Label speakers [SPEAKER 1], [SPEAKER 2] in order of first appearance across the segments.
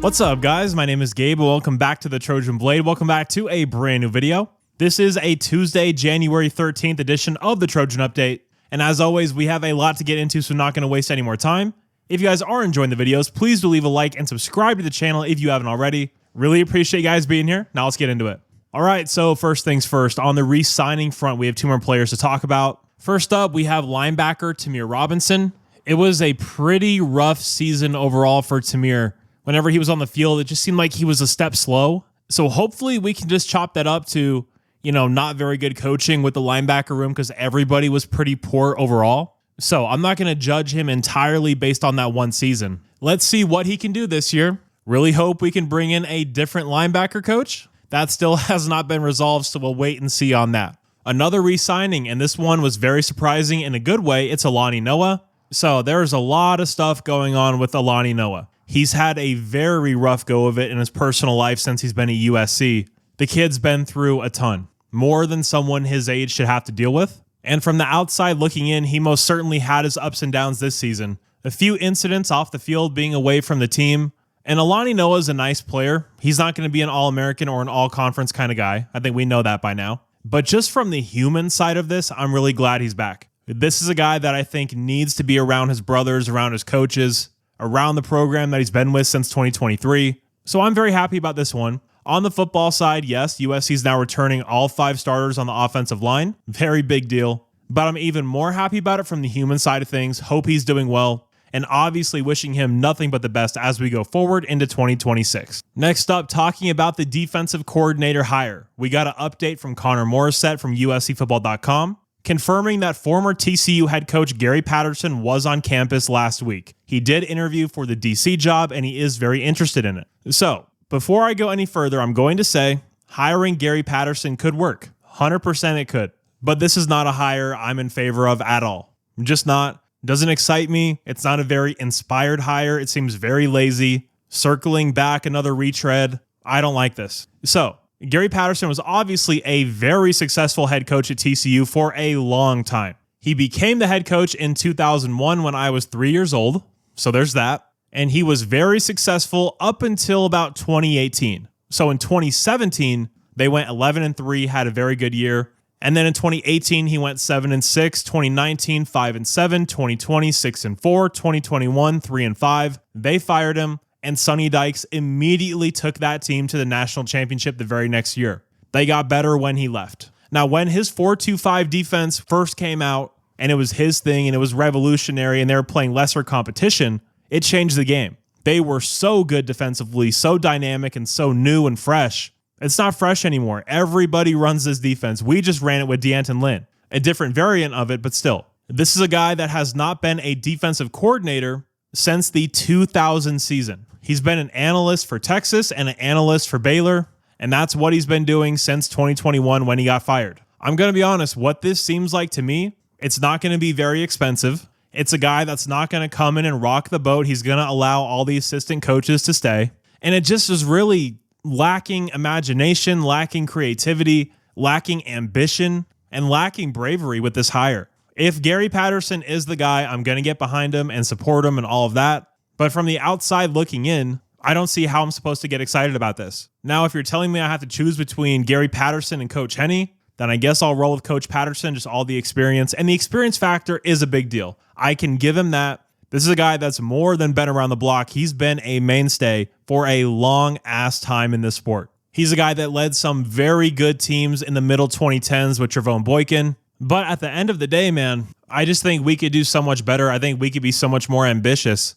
[SPEAKER 1] What's up, guys? My name is Gabe, and welcome back to the Trojan Blade. Welcome back to a brand new video. This is a Tuesday, January 13th edition of the Trojan Update. And as always, we have a lot to get into, so not going to waste any more time. If you guys are enjoying the videos, please do leave a like and subscribe to the channel if you haven't already. Really appreciate you guys being here. Now let's get into it. All right, so first things first, on the re-signing front, we have two more players to talk about. First up, we have linebacker Tamir Robinson. It was a pretty rough season overall for Tamir. Whenever he was on the field, it just seemed like he was a step slow. So hopefully we can just chop that up to, not very good coaching with the linebacker room because everybody was pretty poor overall. So I'm not going to judge him entirely based on that one season. Let's see what he can do this year. Really hope we can bring in a different linebacker coach. That still has not been resolved, so we'll wait and see on that. Another re-signing, and this one was very surprising in a good way. It's Alani Noah. So there's a lot of stuff going on with Alani Noah. He's had a very rough go of it in his personal life since he's been at USC. The kid's been through a ton, more than someone his age should have to deal with. And from the outside looking in, he most certainly had his ups and downs this season. A few incidents off the field, being away from the team. And Alani Noah is a nice player. He's not going to be an All-American or an All-Conference kind of guy. I think we know that by now. But just from the human side of this, I'm really glad he's back. This is a guy that I think needs to be around his brothers, around his coaches, around the program that he's been with since 2023. So I'm very happy about this one. On the football side, yes, USC is now returning all 5 starters on the offensive line. Very big deal. But I'm even more happy about it from the human side of things. Hope he's doing well. And obviously wishing him nothing but the best as we go forward into 2026. Next up, talking about the defensive coordinator hire. We got an update from Connor Morissette from USCFootball.com. Confirming that former TCU head coach Gary Patterson was on campus last week. He did interview for the DC job, and he is very interested in it. So, before I go any further, I'm going to say hiring Gary Patterson could work. 100% it could. But this is not a hire I'm in favor of at all. I'm just not. Doesn't excite me. It's not a very inspired hire. It seems very lazy. Circling back another retread. I don't like this. So, Gary Patterson was obviously a very successful head coach at TCU for a long time. He became the head coach in 2001 when I was 3 years old. So there's that. And he was very successful up until about 2018. So in 2017, they went 11-3, had a very good year. And then in 2018, he went 7-6, 2019, 5-7, 2020, 6-4, 2021, 3-5. They fired him. And Sonny Dykes immediately took that team to the national championship the very next year. They got better when he left. Now, when his 4-2-5 defense first came out, and it was his thing, and it was revolutionary, and they were playing lesser competition, it changed the game. They were so good defensively, so dynamic, and so new and fresh. It's not fresh anymore. Everybody runs this defense. We just ran it with D'Anton Lynn. A different variant of it, but still. This is a guy that has not been a defensive coordinator since the 2000 season. He's been an analyst for Texas and an analyst for Baylor, and that's what he's been doing since 2021 when he got fired. I'm going to be honest, what this seems like to me, it's not going to be very expensive. It's a guy that's not going to come in and rock the boat. He's going to allow all the assistant coaches to stay, and it just is really lacking imagination, lacking creativity, lacking ambition, and lacking bravery with this hire. If Gary Patterson is the guy, I'm going to get behind him and support him and all of that. But from the outside looking in, I don't see how I'm supposed to get excited about this. Now, if you're telling me I have to choose between Gary Patterson and Coach Henne, then I guess I'll roll with Coach Patterson, just all the experience. And the experience factor is a big deal. I can give him that. This is a guy that's more than been around the block. He's been a mainstay for a long-ass time in this sport. He's a guy that led some very good teams in the middle 2010s with Trevone Boykin. But at the end of the day, man, I just think we could do so much better. I think we could be so much more ambitious.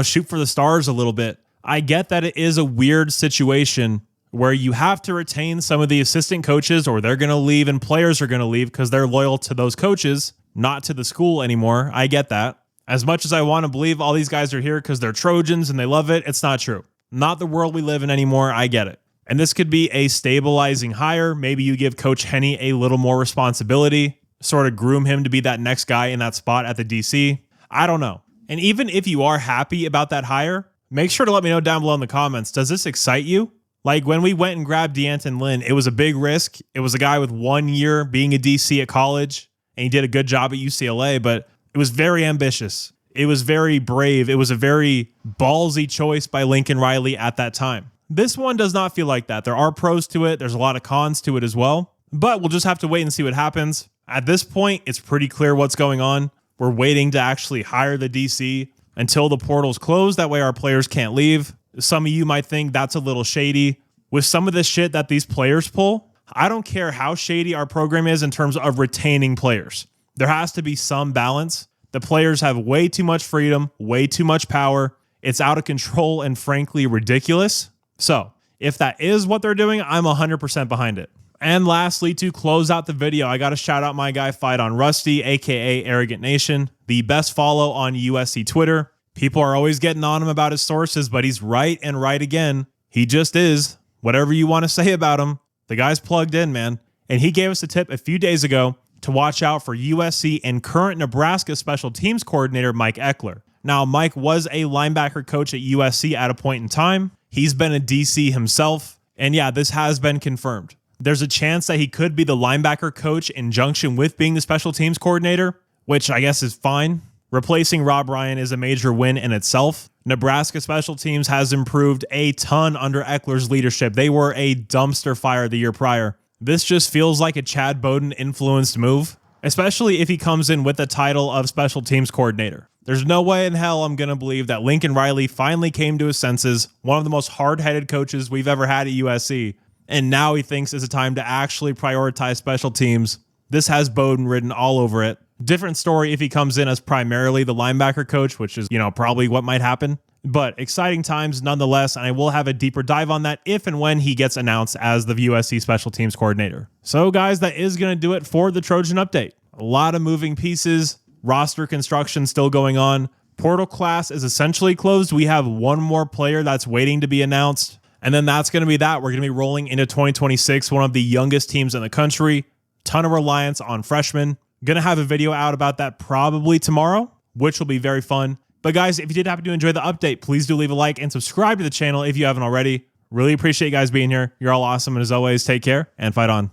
[SPEAKER 1] Shoot for the stars a little bit. I get that it is a weird situation where you have to retain some of the assistant coaches or they're going to leave and players are going to leave because they're loyal to those coaches, not to the school anymore. I get that. As much as I want to believe all these guys are here because they're Trojans and they love it, it's not true. Not the world we live in anymore. I get it. And this could be a stabilizing hire. Maybe you give Coach Henne a little more responsibility, sort of groom him to be that next guy in that spot at the DC. I don't know. And even if you are happy about that hire, make sure to let me know down below in the comments. Does this excite you? Like when we went and grabbed D'Anton Lynn, it was a big risk. It was a guy with 1 year being a DC at college, and he did a good job at UCLA, but it was very ambitious. It was very brave. It was a very ballsy choice by Lincoln Riley at that time. This one does not feel like that. There are pros to it. There's a lot of cons to it as well, but we'll just have to wait and see what happens. At this point, it's pretty clear what's going on. We're waiting to actually hire the DC until the portal's closed. That way our players can't leave. Some of you might think that's a little shady. With some of the shit that these players pull, I don't care how shady our program is in terms of retaining players. There has to be some balance. The players have way too much freedom, way too much power. It's out of control and frankly ridiculous. So if that is what they're doing, I'm 100% behind it. And lastly, to close out the video, I got to shout out my guy Fight on Rusty, aka Arrogant Nation, the best follow on USC Twitter. People are always getting on him about his sources, but he's right and right again. He just is. Whatever you want to say about him, the guy's plugged in, man. And he gave us a tip a few days ago to watch out for USC and current Nebraska special teams coordinator Mike Eckler. Now, Mike was a linebacker coach at USC at a point in time. He's been a DC himself. And yeah, this has been confirmed. There's a chance that he could be the linebacker coach in junction with being the special teams coordinator, which I guess is fine. Replacing Rob Ryan is a major win in itself. Nebraska special teams has improved a ton under Eckler's leadership. They were a dumpster fire the year prior. This just feels like a Chad Bowden influenced move, especially if he comes in with the title of special teams coordinator. There's no way in hell I'm going to believe that Lincoln Riley finally came to his senses, one of the most hard-headed coaches we've ever had at USC, and now he thinks it's a time to actually prioritize special teams. This has Bowden written all over it. Different story if he comes in as primarily the linebacker coach, which is, probably what might happen. But exciting times nonetheless, and I will have a deeper dive on that if and when he gets announced as the USC special teams coordinator. So guys, that is going to do it for the Trojan update. A lot of moving pieces, roster construction still going on. Portal class is essentially closed. We have one more player that's waiting to be announced. And then that's going to be that. We're going to be rolling into 2026, one of the youngest teams in the country. Ton of reliance on freshmen. Going to have a video out about that probably tomorrow, which will be very fun. But guys, if you did happen to enjoy the update, please do leave a like and subscribe to the channel if you haven't already. Really appreciate you guys being here. You're all awesome. And as always, take care and fight on.